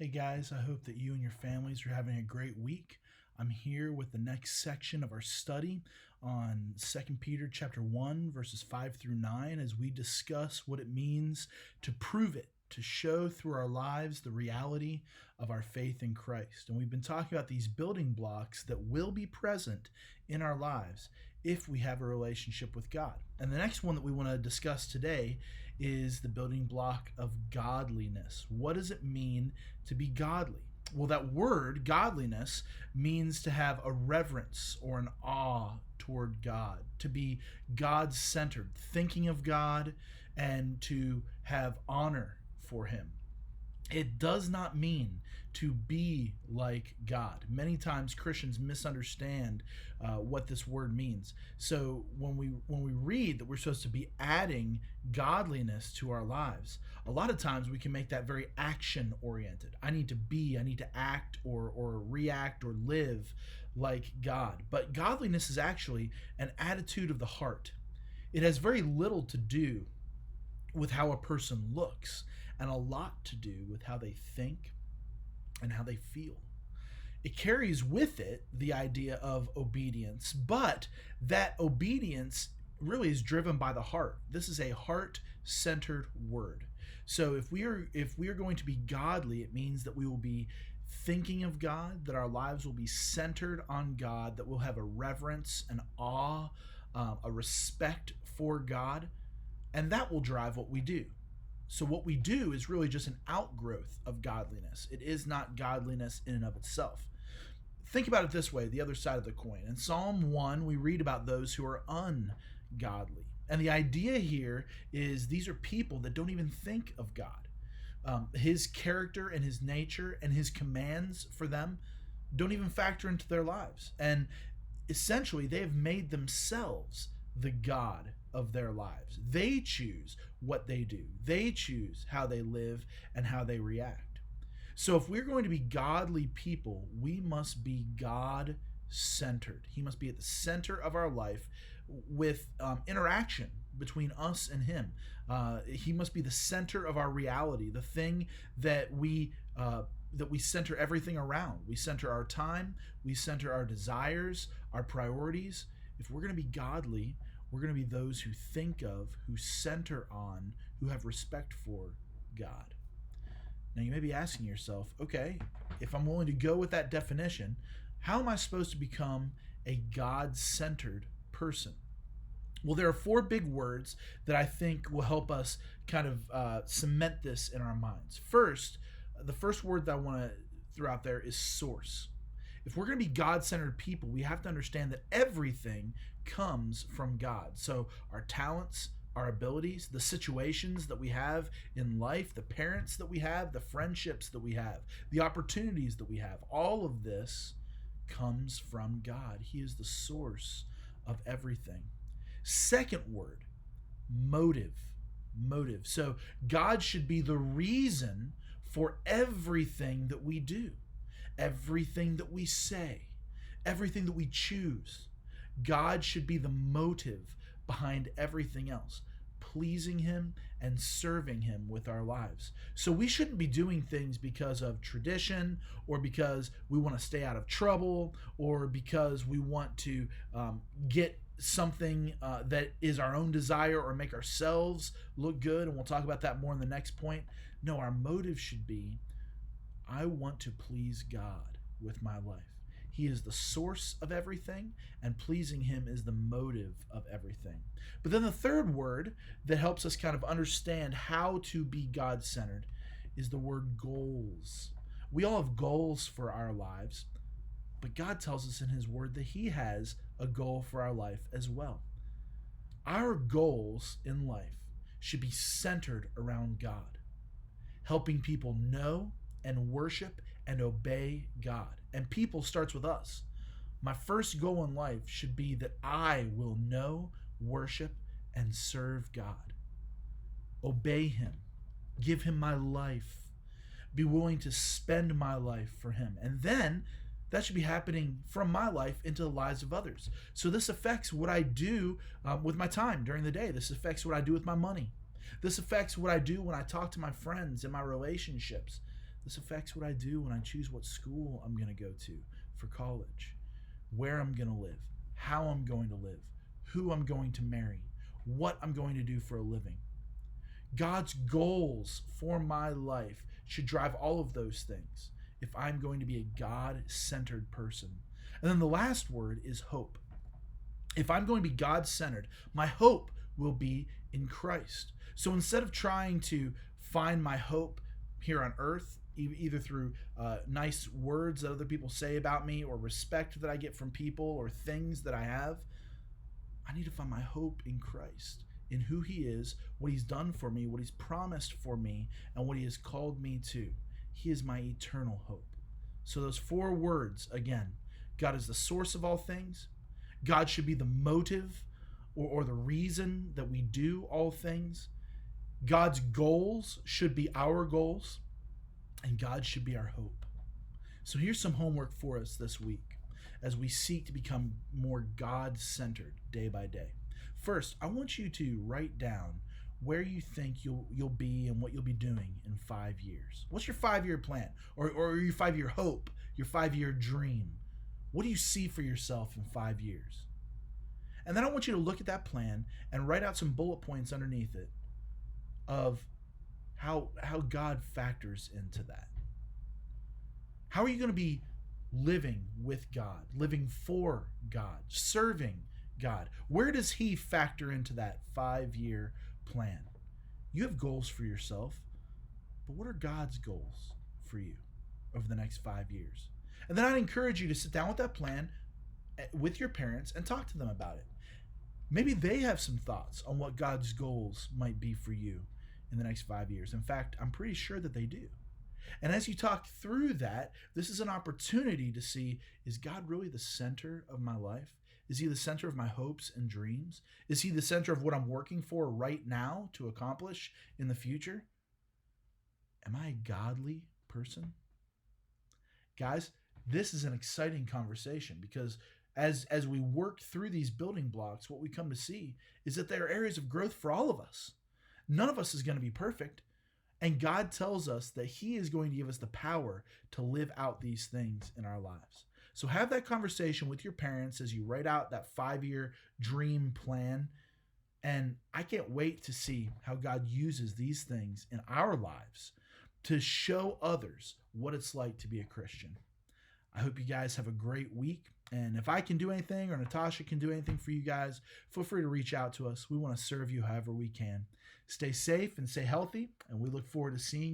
Hey guys, I hope that you and your families are having a great week. I'm here with the next section of our study on 2 Peter chapter 1 verses 5 through 9 as we discuss what it means to prove it, to show through our lives the reality of our faith in Christ. And we've been talking about these building blocks that will be present in our lives if we have a relationship with God. And the next one that we want to discuss today is the building block of godliness. What does it mean to be godly? Well, that word, godliness, means to have a reverence or an awe toward God, to be God-centered, thinking of God, and to have honor for Him. It does not mean to be like God. Many times Christians misunderstand what this word means. So when we read that we're supposed to be adding godliness to our lives, a lot of times we can make that very action oriented. I need to act or react or live like God. But godliness is actually an attitude of the heart. It has very little to do with how a person looks, and a lot to do with how they think and how they feel. It carries with it the idea of obedience, but that obedience really is driven by the heart. This is a heart-centered word. So if we are going to be godly, it means that we will be thinking of God, that our lives will be centered on God, that we'll have a reverence, an awe, a respect for God, and that will drive what we do. So what we do is really just an outgrowth of godliness. It is not godliness in and of itself. Think about it this way, the other side of the coin. In Psalm 1, we read about those who are ungodly. And the idea here is these are people that don't even think of God. His character and his nature and his commands for them don't even factor into their lives. And essentially, they have made themselves the God of their lives. They choose what they do. They choose how they live and how they react. So if we're going to be godly people, we must be God-centered. He must be at the center of our life with interaction between us and Him. He must be the center of our reality, the thing that we center everything around. We center our time, we center our desires, our priorities. If we're going to be godly, we're going to be those who think of, who center on, who have respect for God. Now you may be asking yourself, okay, if I'm willing to go with that definition, how am I supposed to become a God-centered person? Well, there are four big words that I think will help us kind of cement this in our minds. First, the first word that I want to throw out there is source. If we're going to be God-centered people, we have to understand that everything comes from God. So our talents, our abilities, the situations that we have in life, the parents that we have, the friendships that we have, the opportunities that we have, all of this comes from God. He is the source of everything. Second word, motive. Motive. So God should be the reason for everything that we do, everything that we say, everything that we choose. God should be the motive behind everything else, pleasing Him and serving Him with our lives. So we shouldn't be doing things because of tradition or because we want to stay out of trouble or because we want to get something that is our own desire or make ourselves look good. And we'll talk about that more in the next point. No, our motive should be, I want to please God with my life. He is the source of everything, and pleasing Him is the motive of everything. But then the third word that helps us kind of understand how to be God-centered is the word goals. We all have goals for our lives, but God tells us in His Word that He has a goal for our life as well. Our goals in life should be centered around God, helping people know and worship and obey God. And people starts with us. My first goal in life should be that I will know, worship, and serve God. Obey Him. Give Him my life. Be willing to spend my life for Him. And then that should be happening from my life into the lives of others. So this affects what I do with my time during the day. This affects what I do with my money. This affects what I do when I talk to my friends and my relationships. This affects what I do when I choose what school I'm going to go to for college, where I'm going to live, how I'm going to live, who I'm going to marry, what I'm going to do for a living. God's goals for my life should drive all of those things if I'm going to be a God-centered person. And then the last word is hope. If I'm going to be God-centered, my hope will be in Christ. So instead of trying to find my hope here on earth, either through nice words that other people say about me or respect that I get from people or things that I have, I need to find my hope in Christ, in who he is, what he's done for me, what he's promised for me, and what he has called me to. He is my eternal hope. So those 4 words, again, God is the source of all things. God should be the motive or the reason that we do all things. God's goals should be our goals, and God should be our hope. So here's some homework for us this week as we seek to become more God-centered day by day. First, I want you to write down where you think you'll be and what you'll be doing in 5 years. What's your 5-year plan? Or your 5-year hope, your 5-year dream? What do you see for yourself in 5 years? And then I want you to look at that plan and write out some bullet points underneath it of how God factors into that. How are you going to be living with God, living for God, serving God? Where does he factor into that 5-year plan? You have goals for yourself, but what are God's goals for you over the next 5 years? And then I'd encourage you to sit down with that plan with your parents and talk to them about it. Maybe they have some thoughts on what God's goals might be for you in the next 5 years. In fact, I'm pretty sure that they do. And as you talk through that, this is an opportunity to see, is God really the center of my life? Is he the center of my hopes and dreams? Is he the center of what I'm working for right now to accomplish in the future? Am I a godly person? Guys, this is an exciting conversation because as we work through these building blocks, what we come to see is that there are areas of growth for all of us. None of us is going to be perfect. And God tells us that he is going to give us the power to live out these things in our lives. So have that conversation with your parents as you write out that 5-year dream plan. And I can't wait to see how God uses these things in our lives to show others what it's like to be a Christian. I hope you guys have a great week. And if I can do anything or Natasha can do anything for you guys, feel free to reach out to us. We want to serve you however we can. Stay safe and stay healthy, and we look forward to seeing you